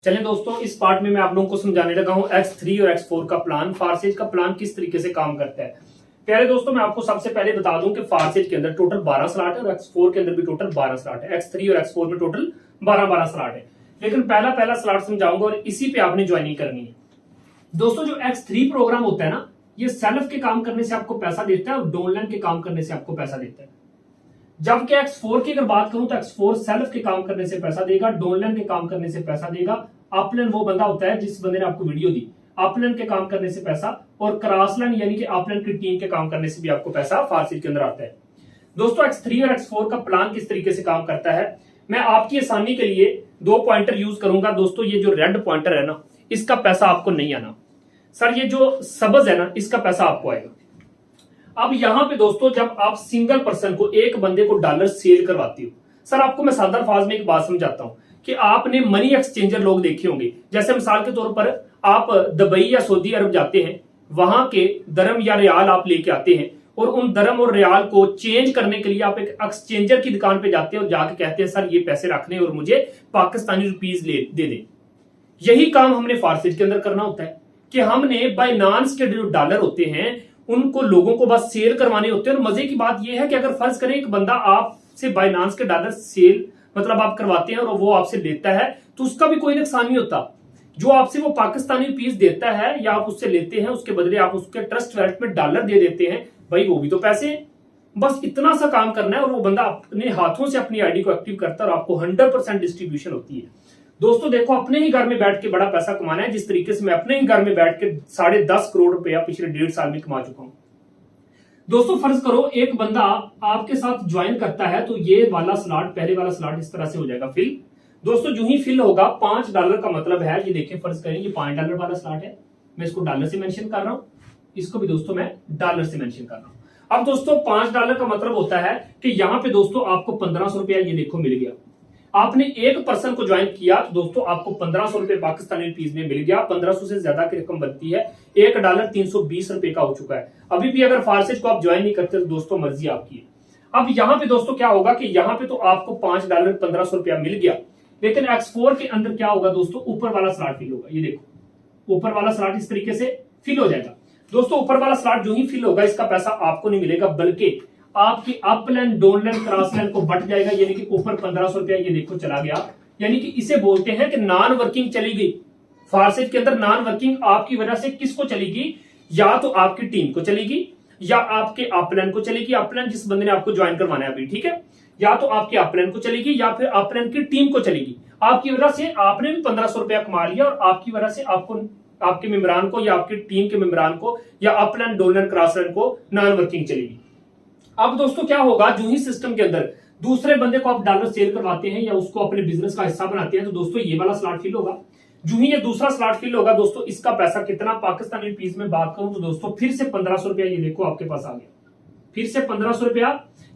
चलें दोस्तों, इस पार्ट में मैं आप लोगों को समझाने लगा हूं X3 और X4 का प्लान। फारसेज का प्लान किस तरीके से काम करता है। प्यारे दोस्तों, मैं आपको सबसे पहले बता दूं कि फारसेज के अंदर टोटल 12 स्लॉट है और X4 के अंदर भी टोटल 12 स्लॉट है। X3 और X4 में टोटल 12 स्लॉट है, लेकिन पहला स्लॉट समझाऊंगा और इसी पे आपने ज्वाइनिंग करनी है। दोस्तों, जो X3 प्रोग्राम होता है ना, ये सेल्फ के काम करने से आपको पैसा देता है और डाउनलाइन के काम करने से आपको पैसा देता है। जबकि X4 की अगर बात करूं तो X4 सेल्फ के काम करने से पैसा देगा, डाउनलाइन के काम करने से पैसा देगा। अपलाइन वो बंदा होता है जिस बंदे ने आपको वीडियो दी, अपलाइन के काम करने से पैसा, और क्रॉसलाइन यानी कि अपलाइन की टीम के काम करने से भी आपको पैसा फारसेज के अंदर आता है। दोस्तों, X3 और X4 का प्लान किस तरीके से काम करता है, मैं आपकी आसानी के लिए 2 पॉइंटर यूज करूंगा। दोस्तों, ये जो रेड पॉइंटर है ना, इसका पैसा आपको नहीं आना। सर, ये जो सब्ज है ना, इसका पैसा आपको आएगा। अब यहां पे दोस्तों, जब आप सिंगल पर्सन को, एक बंदे को डॉलर सेल करवाती हो, सर आपको मैं सादा अल्फाज में एक बात समझाता हूं कि आपने मनी एक्सचेंजर लोग देखे होंगे। जैसे मिसाल के तौर पर आप दुबई या सऊदी अरब जाते हैं, वहां के दरम या रियाल आप लेके आते हैं और उन दरम और रियाल को चेंज करने के लिए आप एक एक्सचेंजर की दुकान पे जाते हैं और जाके कहते हैं सर ये पैसे रखने और मुझे पाकिस्तानी रुपीज दे दें। यही काम हमने फारसेज के अंदर करना होता है कि हमने बाइनांस के जो डॉलर होते हैं उनको लोगों को बस सेल करवाने होते हैं। और मजे की बात यह है कि अगर फर्ज करें एक बंदा आपसे बाइनांस के डॉलर सेल मतलब आप करवाते हैं और वो आपसे लेता है, तो उसका भी कोई नुकसान नहीं होता। जो आपसे वो पाकिस्तानी रुपीस देता है या आप उससे लेते हैं, उसके बदले आप उसके ट्रस्ट वैलेट में डॉलर दे देते हैं, भाई वो भी तो पैसे हैं। बस इतना सा काम करना है और वो बंदा अपने हाथों से अपनी आईडी को एक्टिव करता है और आपको 100% डिस्ट्रीब्यूशन होती है। दोस्तों देखो, अपने ही घर में बैठ के बड़ा पैसा कमाना है, जिस तरीके से मैं अपने ही घर में बैठ के 10.5 करोड़ रुपया पिछले 1.5 साल में कमा चुका हूं। दोस्तों, फर्ज करो एक बंदा आपके साथ ज्वाइन करता है, तो ये वाला स्लॉट, पहले वाला स्लॉट इस तरह से हो जाएगा फिल। दोस्तों, जो ही फिल होगा, $5 का मतलब है, ये देखिए फर्ज करें ये $5 वाला स्लॉट है, मैं इसको डॉलर से मेंशन कर रहा हूं, इसको भी दोस्तों मैं डॉलर से मेंशन कर रहा हूं। अब दोस्तों, $5 का मतलब होता है कि यहां पे दोस्तों आपको 1500 रुपया ये देखो मिल गया। आपने एक पर्सन को ज्वाइन किया तो दोस्तों आपको 1500 रुपए पाकिस्तानी रुपीज में मिल गया। 1500 से ज्यादा की रकम बनती है, $1 320 रुपए का हो चुका है। अभी भी अगर फारसेज को आप ज्वाइन नहीं करते तो दोस्तों मर्जी आपकी है। अब यहाँ पे दोस्तों क्या होगा कि यहाँ पे तो आपको $5 1500 रुपया मिल गया, लेकिन X4 के अंदर क्या होगा दोस्तों, ऊपर वाला स्लॉट फिल होगा। ये देखो ऊपर वाला स्लॉट इस तरीके से फिल हो जाएगा। दोस्तों, ऊपर वाला स्लॉट जो ही फिल होगा, इसका पैसा आपको नहीं मिलेगा, बल्कि आपकी अपलाइन डाउनलाइन क्रॉसलाइन को बट जाएगा। यानी कि ऊपर 1500 रुपया ये देखो चला गया। यानी कि इसे बोलते हैं कि नॉन वर्किंग चली गई। फारसेज के अंदर नॉन वर्किंग आपकी वजह से किसको चलेगी, या तो आपकी टीम को चलेगी या आपके अपलाइन को चलेगी। अपलाइन जिस बंदे ने आपको ज्वाइन करवाना है अभी, ठीक है, या तो आपके अपलाइन को चलेगी या फिर अपलाइन की टीम को चलेगी। आपकी वजह से आपने भी 1500 रुपया कमा लिया और आपकी वजह से आपको, आपके मेंबरान को या आपकी टीम के मेंबरान को या अपलाइन डाउनलाइन क्रॉसलाइन को नॉन वर्किंग चलेगी। अब दोस्तों क्या होगा, जो ही सिस्टम के अंदर दूसरे बंदे को आप डॉलर सेल करवाते हैं या उसको अपने बिजनेस का हिस्सा बनाते हैं, तो दोस्तों ये वाला स्लॉट फिल होगा। जो ही ये दूसरा स्लॉट फिल होगा दोस्तों, इसका पैसा कितना पाकिस्तानी रुपीस में बात करूं तो दोस्तों फिर से 1500 रुपया ये देखो आपके पास आ गया। फिर से 1500 रुपया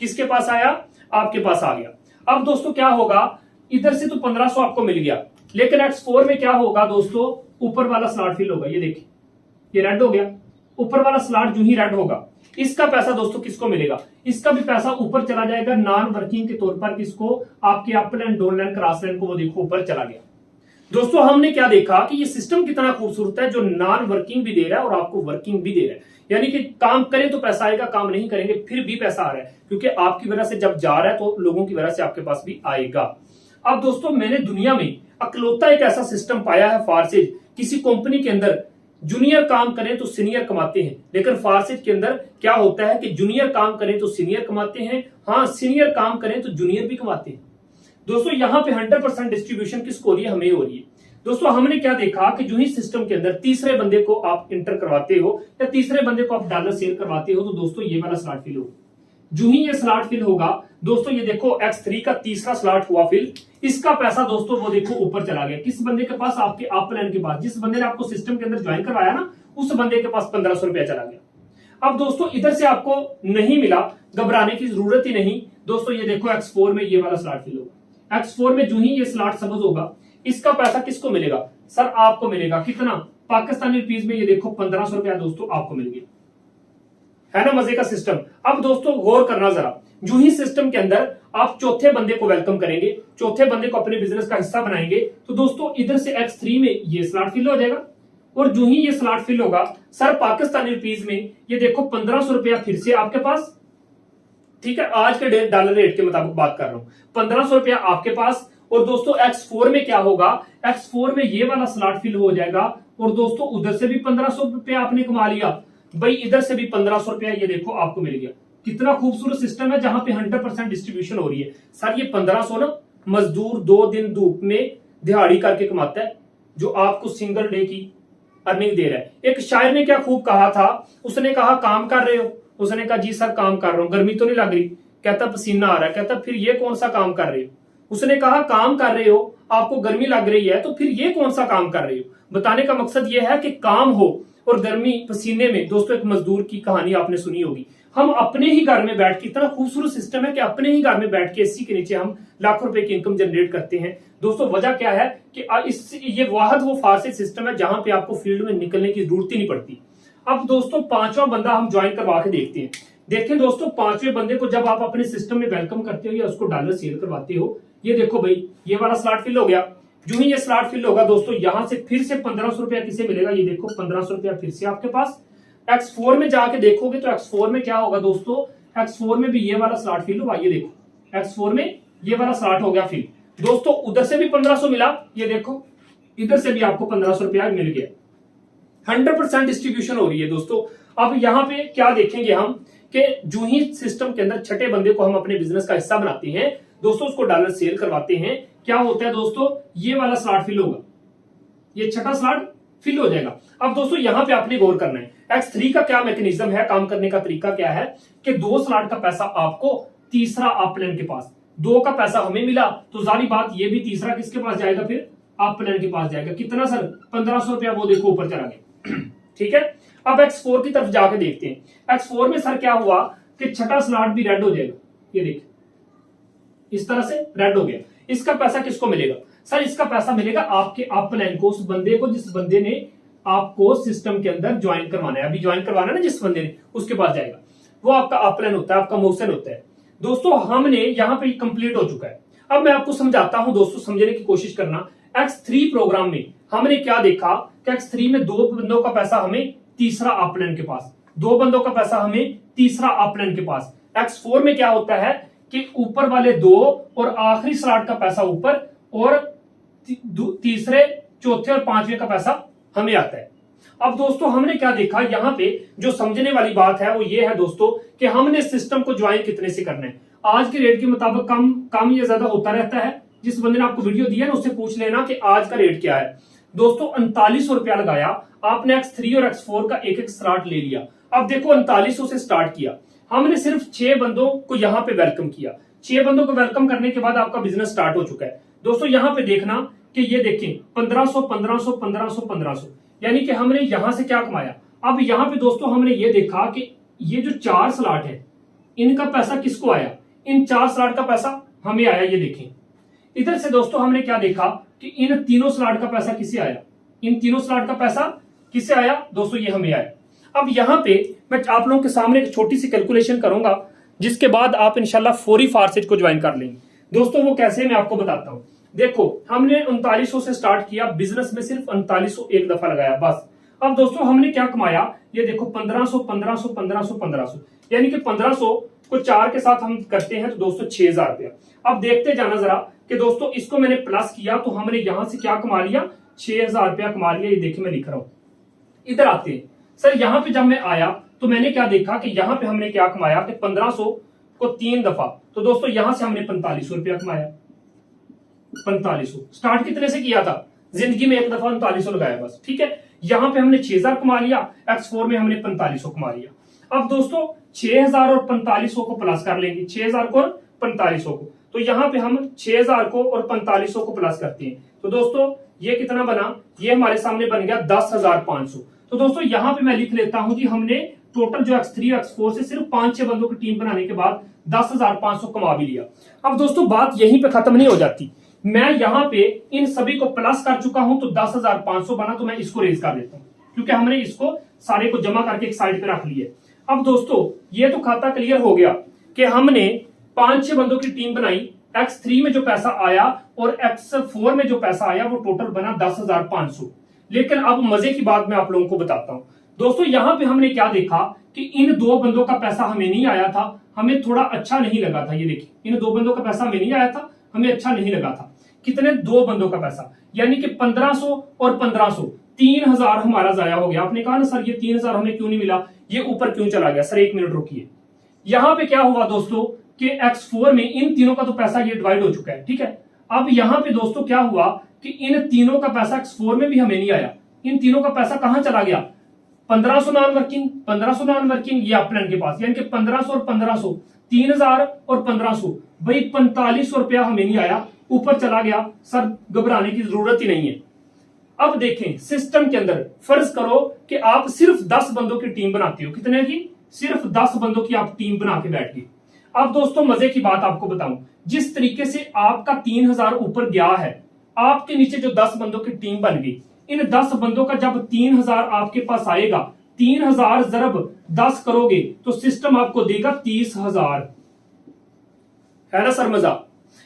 किसके पास आया, आपके पास आ गया। अब दोस्तों क्या होगा, इधर से तो 1500 आपको मिल गया, लेकिन X4 में क्या होगा दोस्तों, ऊपर वाला स्लॉट फिल होगा। ये देखिए ये रेड हो गया, ऊपर वाला स्लॉट जो ही रेड होगा, इसका पैसा दोस्तों किसको मिलेगा, इसका भी पैसा ऊपर चला जाएगा नॉन वर्किंग के तौर पर। किसको, आपके अपलाइन डाउनलाइन क्रॉसलाइन को, वो देखो ऊपर चला गया। दोस्तों हमने क्या देखा कि ये सिस्टम कितना खूबसूरत है, जो नॉन वर्किंग भी दे रहा है और आपको वर्किंग भी दे रहा है। यानी कि काम करें तो पैसा आएगा, काम नहीं करेंगे फिर भी पैसा आ रहा है, क्योंकि आपकी वजह से जब जा रहा है तो लोगों की वजह से आपके पास भी आएगा। अब दोस्तों, मैंने दुनिया में अकलौता एक ऐसा सिस्टम पाया है फारसेज, किसी कंपनी के अंदर जूनियर काम करें तो सीनियर कमाते हैं, लेकिन फारसेज के अंदर क्या होता है कि जूनियर काम करें तो सीनियर कमाते हैं, हाँ सीनियर काम करें तो जूनियर भी कमाते हैं। दोस्तों यहाँ पे 100% डिस्ट्रीब्यूशन किसको हो रही है, हमें हो रही है। दोस्तों हमने क्या देखा कि जो ही सिस्टम के अंदर तीसरे बंदे को आप इंटर करवाते हो या तीसरे बंदे को आप डॉलर सेल करवाते हो, तो दोस्तों ये वाला स्लॉट फिल होगा। जो ही ये स्लॉट फिल होगा दोस्तों, ये देखो X3 का तीसरा स्लॉट हुआ फिल, इसका पैसा दोस्तों वो देखो ऊपर चला गया। किस बंदे के पास, आपके अपलाइन के पास, जिस बंदे ने आपको सिस्टम के अंदर ज्वाइन करवाया ना, उस बंदे के पास 1500 रुपया चला गया। अब दोस्तों इधर से आपको नहीं मिला, घबराने की जरूरत ही नहीं। दोस्तों ये देखो X4 में ये वाला स्लॉट फिल होगा। X4 में जो ही ये स्लॉट सबज होगा, इसका पैसा किसको मिलेगा, सर आपको मिलेगा। कितना, पाकिस्तानी रुपीज में ये देखो 1500 रुपया दोस्तों आपको मिल गया। है ना मजे का सिस्टम। अब दोस्तों गौर करना जरा, जूही सिस्टम के अंदर आप चौथे बंदे को वेलकम करेंगे, चौथे बंदे को अपने बिजनेस का हिस्सा बनाएंगे, तो दोस्तों इधर से X3 में ये स्लॉट फिल हो जाएगा और जो ही ये स्लॉट फिल होगा सर पाकिस्तानी रुपीज में ये देखो 1500 रुपया फिर से आपके पास, ठीक है, आज के डॉलर रेट के मुताबिक बात कर रहा हूं, 1500 रुपया आपके पास। और दोस्तों X4 में क्या होगा, X4 में ये वाला स्लॉट फिल हो जाएगा और दोस्तों उधर से भी 1500 रुपया आपने कमा लिया, भाई इधर से भी 1500 रुपया ये देखो आपको मिल गया। कितना खूबसूरत सिस्टम है जहां पे 100% डिस्ट्रीब्यूशन हो रही है। सर ये 1500 ना मजदूर 2 दिन धूप में दिहाड़ी करके कमाता है, जो आपको सिंगल डे की अर्निंग दे रहा है। एक शायर ने क्या खूब कहा था, उसने कहा काम कर रहे हो, उसने कहा जी सर काम कर रहा हूं, गर्मी तो नहीं लग रही, कहता पसीना आ रहा है, कहता फिर ये कौन सा काम कर रहे हो। उसने कहा काम कर रहे हो, आपको गर्मी लग रही है, तो फिर ये कौन सा काम कर रहे हो। बताने का मकसद ये है कि काम हो और गर्मी पसीने में, दोस्तों एक मजदूर की कहानी आपने सुनी होगी, हम अपने ही घर में बैठ के, इतना खूबसूरत सिस्टम है कि अपने ही घर में बैठ के एसी के नीचे हम लाखों रुपए की इनकम जनरेट करते हैं। दोस्तों वजह क्या है कि ये वाहद वो फारसी सिस्टम है जहां पे आपको फील्ड में निकलने की जरूरत ही नहीं पड़ती। अब दोस्तों 5वां बंदा हम ज्वाइन करवा के देखते हैं। देखें दोस्तों 5वें बंदे को जब आप अपने सिस्टम में वेलकम करते हो या उसको डॉलर सेल करवाते हो, ये देखो भाई ये वाला स्लॉट फिल हो गया। जो ही ये स्लॉट फिल होगा दोस्तों यहां से फिर से 1500 रुपया किसे मिलेगा, ये देखो 1500 रुपया फिर से आपके पास। X4 में जाके देखोगे तो X4 में क्या होगा दोस्तों, X4 में भी ये वाला स्लॉट फिल हुआ, ये देखो X4 में ये वाला स्लॉट हो गया फिल। दोस्तों उधर से भी 1500 मिला, ये देखो इधर से भी आपको 1500 रुपया मिल गया। 100% डिस्ट्रीब्यूशन हो रही है दोस्तों। अब यहाँ पे क्या देखेंगे हम कि जो ही सिस्टम के अंदर छठे बंदे को हम अपने बिजनेस का हिस्सा बनाते हैं दोस्तों, उसको डॉलर सेल करवाते हैं, क्या होता है दोस्तों, ये वाला स्लॉट फिल होगा, ये छठा स्लॉट फिल हो जाएगा। अब दोस्तों यहां पे आपने गौर करना है X3 का क्या मैकेनिज्म है, काम करने का तरीका क्या है कि 2 स्लॉट का पैसा आपको, तीसरा अपलाइन के पास, 2 का पैसा हमें मिला, तो जारी बात ये भी तीसरा किसके पास जाएगा, फिर अपलाइन के पास जाएगा। कितना सर, 1500 रुपया, वो देखो ऊपर चला गया। ठीक है, अब X4 की तरफ जाके देखते हैं। X4 में सर क्या हुआ कि छठा स्लॉट भी रेड हो जाएगा, ये देखिए इस तरह से रेड हो गया। इसका पैसा किसको मिलेगा, सर इसका पैसा मिलेगा आपके अपलाइन को, उस बंदे को जिस बंदे ने आपको सिस्टम के अंदर ज्वाइन करवाना है, अभी ज्वाइन करवाना है ना जिस बंदे ने, उसके पास जाएगा, वो आपका अपलाइन होता है, आपका मोशन होता है। दोस्तों हमने यहाँ पे कंप्लीट हो चुका है। अब मैं आपको समझाता हूं दोस्तों, समझने की कोशिश करना। X3 प्रोग्राम में हमने क्या देखा कि X3 में 2 बंदों का पैसा हमें, तीसरा अपलाइन के पास, 2 बंदों का पैसा हमें, तीसरा अपलाइन के पास। X4 में क्या होता है कि ऊपर वाले 2 और आखिरी स्लॉट का पैसा ऊपर, और तीसरे, चौथे और 5वें का पैसा हमें आता है। अब दोस्तों हमने क्या देखा, यहां पे जो समझने वाली बात है वो ये है दोस्तों कि हमने सिस्टम को ज्वाइन कितने से करना है। आज के रेट के मुताबिक कम या ज्यादा होता रहता है। जिस बंदे ने आपको वीडियो दिया ना उससे पूछ लेना कि आज का रेट क्या है। दोस्तों 3900 रुपया लगाया आपने, X3 और X4 का एक स्लॉट ले लिया। अब देखो 3900 से स्टार्ट किया हमने, सिर्फ 6 बंदों को यहां पे वेलकम किया। 6 बंदों को वेलकम करने के बाद आपका बिजनेस स्टार्ट हो चुका है। दोस्तों यहां पे देखना कि ये देखें 1500 1500 1500 1500, यानी कि हमने यहां से क्या कमाया। अब यहां पे दोस्तों हमने ये देखा कि ये जो 4 स्लॉट है इनका पैसा किसको आया, इन 4 स्लॉट का पैसा हमें आया। ये देखें इधर से दोस्तों हमने क्या देखा कि इन तीनों स्लॉट का पैसा किसे आया, इन तीनों स्लॉट का पैसा किसे आया दोस्तों, ये हमें आया। अब यहां पे मैं आप लोगों के सामने एक छोटी सी कैलकुलेशन करूंगा, जिसके बाद आप इंशाल्लाह फौरी फारसेज को ज्वाइन कर लेंगे। दोस्तों वो कैसे मैं आपको बताता हूं। देखो हमने 3900 से स्टार्ट किया, बिजनेस में सिर्फ 3900 एक दफा लगाया बस। अब दोस्तों हमने क्या कमाया, ये देखो 1500 1500 1500 1500, यानी कि 1500 को 4 के साथ हम करते हैं तो दोस्तों 6000 रुपया। अब देखते जाना जरा कि दोस्तों इसको मैंने प्लस किया तो हमने यहां से क्या कमा लिया, 6000 रुपया कमा लिया। ये देखिए मैं लिख रहा हूं, इधर आते हैं सर। यहां पे जब मैं आया तो मैंने क्या देखा कि यहां पे हमने क्या कमाया कि 1500 को 3 दफा, तो दोस्तों यहां से हमने 4500 रुपया कमाया। 4500 स्टार्ट कितने से किया था, जिंदगी में एक दफा 3900 लगाया बस, ठीक है। यहां पे हमने 6000 कमा लिया, X4 में हमने 4500 कमा लिया। अब दोस्तों 6000 और 4500 को प्लस कर लेंगे, 6000 को और 4500 को, तो यहां पे हम 6000 को और 4500 को प्लस करते हैं तो दोस्तों ये कितना बना, ये हमारे सामने बन गया 10,500। तो दोस्तों यहां पे मैं लिख लेता हूं कि हमने टोटल जो X3 और X4 से सिर्फ 5-6 बंदों की टीम बनाने के बाद 10,500 कमा भी लिया। अब दोस्तों बात यहीं पे खत्म नहीं हो जाती, मैं यहां पे इन सभी को प्लस कर चुका हूं तो 10,500 बना, तो मैं इसको रेज कर देता हूं क्योंकि हमने इसको सारे को जमा करके एक साइड पे रख लिया। अब दोस्तों ये तो खाता क्लियर हो गया कि हमने 5-6 बंदों की टीम बनाई, X3 में जो पैसा आया और X4 में जो पैसा आया वो टोटल बना 10,500। लेकिन अब मजे की बात मैं आप लोगों को बताता हूं दोस्तों, यहां पे हमने क्या देखा कि इन 2 बंदों का पैसा हमें नहीं आया था, हमें थोड़ा अच्छा नहीं लगा था। ये देखिए इन 2 बंदों का पैसा हमें नहीं आया था, हमें अच्छा नहीं लगा था। कितने? 2 बंदों का पैसा, यानी कि 1500 और 1500, 3000 हमारा जाया हो गया। आपने कहा ना सर ये 3000 हमें क्यों नहीं मिला, ये ऊपर क्यों चला गया? सर 1 मिनट रुकिए। यहां पे क्या हुआ दोस्तों कि X4 में इन तीनों का तो पैसा ये डिवाइड हो चुका है, ठीक है। अब यहां पे दोस्तों क्या हुआ कि इन तीनों का पैसा X4 में भी हमें नहीं आया, इन तीनों का पैसा कहां चला गया? 1500 नॉन वर्किंग, 1500 नॉन वर्किंग, ये अपलन के पास, यानी कि 1500 और 1500, 3000 और 1500, भाई 4500 रुपया हमें नहीं आया, ऊपर चला गया। सर घबराने की जरूरत ही नहीं है। अब देखें सिस्टम के अंदर, फर्ज करो कि आप सिर्फ 10 बंदों की टीम बनाते हो। कितने की? सिर्फ 10 बंदों की आप टीम बना के बैठ गए। अब दोस्तों मजे की बात आपको बताऊं, जिस तरीके से आपका 3000 ऊपर गया है, आपके नीचे जो 10 बंदों की टीम बन गई, इन 10 बंदों का जब 3000 आपके पास आएगा, 3000 ज़रब 10 करोगे तो सिस्टम आपको देगा 30,000। है ना सर मजा?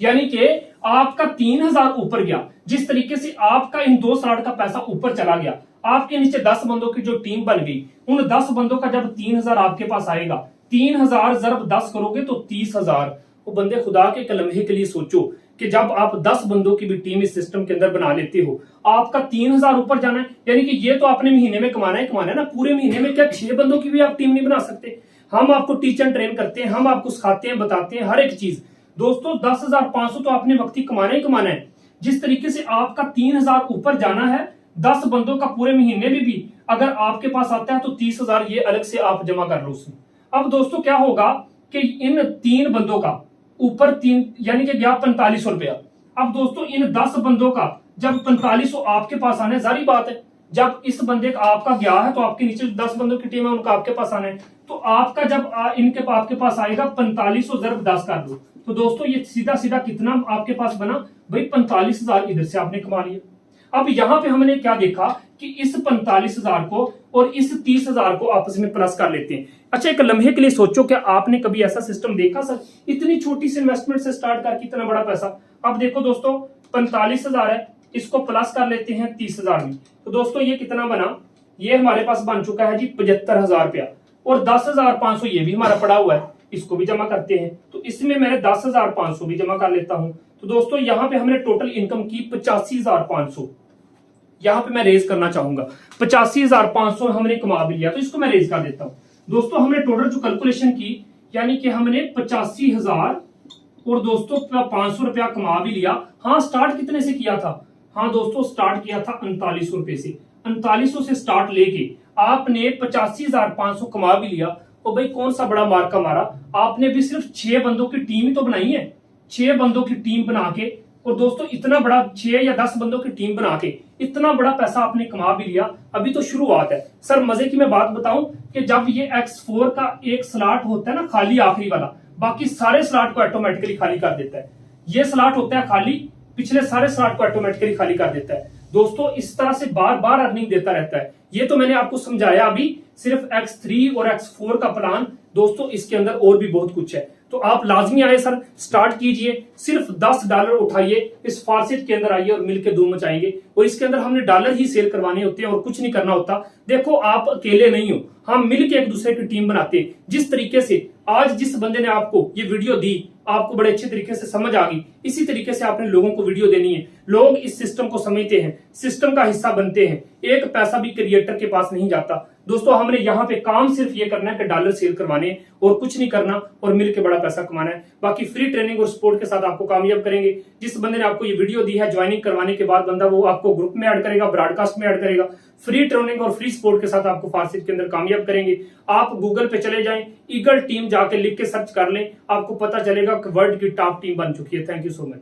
यानी कि आपका 3000 ऊपर गया, जिस तरीके से आपका इन 2 स्लॉट का पैसा ऊपर चला गया, आपके नीचे 10 बंदों की जो टीम बन गई, उन 10 बंदों का जब 3000 आपके पास आएगा, 3000 ज़रब 10 करोगे तो 30,000। वो बंदे खुदा के एक लम्हे के लिए सोचो कि जब आप 10 बंदों की भी टीम इस सिस्टम के अंदर बना लेते हो, आपका 3000 ऊपर जाना है। यानी कि ये तो आपने महीने में कमाना है ना, पूरे महीने में क्या 6 बंदों की भी आप टीम नहीं बना सकते? हम आपको टीच एंड ट्रेन करते हैं, हम आपको सिखाते हैं, बताते हैं हर एक चीज। दोस्तों 10,500 तो आपने वक्त ही कमाना है। जिस तरीके से आपका 3000 ऊपर जाना है, 10 बंदों का पूरे महीने में भी अगर आपके पास आता है तो 30,000 ये अलग से आप जमा कर लो उसमें। अब दोस्तों क्या होगा कि इन 3 बंदों का ऊपर 3 यानी कि गया 4500 रुपया। अब दोस्तों इन 10 बंदों का जब 4500 आपके पास आने, जारी बात है जब इस बंदे का आपका गया है तो आपके नीचे 10 बंदों की टीम है उनका आपके पास आना है, तो आपका जब इनके आपके पास आएगा 4500 ज़रब 10 कर दो, तो दोस्तों ये सीधा सीधा कितना आपके पास बना? भाई 45,000 इधर से आपने कमा लिया। अब यहां पे हमने क्या देखा कि इस 45,000 को और इस 30,000 को आपस में प्लस कर लेते हैं। अच्छा एक लम्हे के लिए सोचो, क्या आपने कभी ऐसा सिस्टम देखा सर? इतनी छोटी सी इन्वेस्टमेंट से स्टार्ट करके इतना बड़ा पैसा। अब देखो दोस्तों 45,000 है, इसको प्लस कर लेते हैं 30,000 में, तो दोस्तों ये कितना बना? ये हमारे पास बन चुका है जी 75,000 रुपया, और 10,500 ये भी हमारा पड़ा हुआ है, इसको भी जमा करते हैं। तो इसमें मैं 10,500 भी जमा कर लेता हूं। तो दोस्तों यहां पे हमने टोटल इनकम की 85,500। यहां पे मैं रेज करना चाहूंगा, 85,500 हमने कमा भी लिया, तो इसको मैं रेज कर देता हूं। दोस्तों हमने टोटल जो कैलकुलेशन की, यानी कि हमने 85,000 और दोस्तों 500 रुपया कमा भी लिया। हाँ स्टार्ट कितने से किया था? हाँ दोस्तों स्टार्ट किया था 3900 रुपए से। 3900 से स्टार्ट लेके आपने 85,500 कमा भी लिया। तो भाई कौन सा बड़ा मार्का मारा? आपने भी सिर्फ 6 बंदों की टीम ही तो बनाई है, 6 बंदों की टीम बना के, और दोस्तों इतना बड़ा 6 या 10 बंदों की टीम बना के इतना बड़ा पैसा आपने कमा भी लिया। अभी तो शुरुआत है। सर मजे की मैं बात बताऊं कि जब ये X4 का एक स्लॉट होता है ना खाली, आखिरी वाला, बाकी सारे स्लॉट को ऑटोमेटिकली खाली कर देता है। ये स्लॉट होता है खाली, पिछले सारे स्लॉट को ऑटोमेटिकली खाली कर देता है। दोस्तों इस तरह से बार बार अर्निंग देता रहता है। ये तो मैंने आपको समझाया अभी सिर्फ X3 और X4 का प्लान। दोस्तों इसके अंदर और भी बहुत कुछ है, तो आप लाजमी आए सर, स्टार्ट कीजिए, सिर्फ $10 उठाइए, इस फारसेट के अंदर आइए और मिलकर धूम मचाएंगे। और इसके अंदर हमने डॉलर ही सेल करवाने होते हैं और कुछ नहीं करना होता। देखो आप अकेले नहीं हो, हम मिलकर एक दूसरे की टीम बनाते हैं। जिस तरीके से आज जिस बंदे ने आपको ये वीडियो दी, आपको बड़े अच्छे तरीके से समझ आ गई, इसी तरीके से आपने लोगों को वीडियो देनी है। लोग इस सिस्टम को समझते हैं, सिस्टम का हिस्सा बनते हैं, एक पैसा भी क्रिएटर के पास नहीं जाता। दोस्तों हमने यहाँ पे काम सिर्फ ये करना है कि डॉलर सेल करवाने और कुछ नहीं करना, और मिलकर बड़ा पैसा कमाना है। बाकी फ्री ट्रेनिंग और सपोर्ट के साथ आपको कामयाब करेंगे। जिस बंदे ने आपको ये वीडियो दी है, ज्वाइनिंग करवाने के बाद बंदा वो आपको ग्रुप में ऐड करेगा, ब्रॉडकास्ट में ऐड करेगा, फ्री ट्रेनिंग और फ्री सपोर्ट के साथ आपको फारसेट के अंदर कामयाब करेंगे। आप गूगल पे चले जाएं, ईगल टीम जाके लिख के सर्च कर लें, आपको पता चलेगा कि वर्ल्ड की टॉप टीम बन चुकी है। Thank you so much.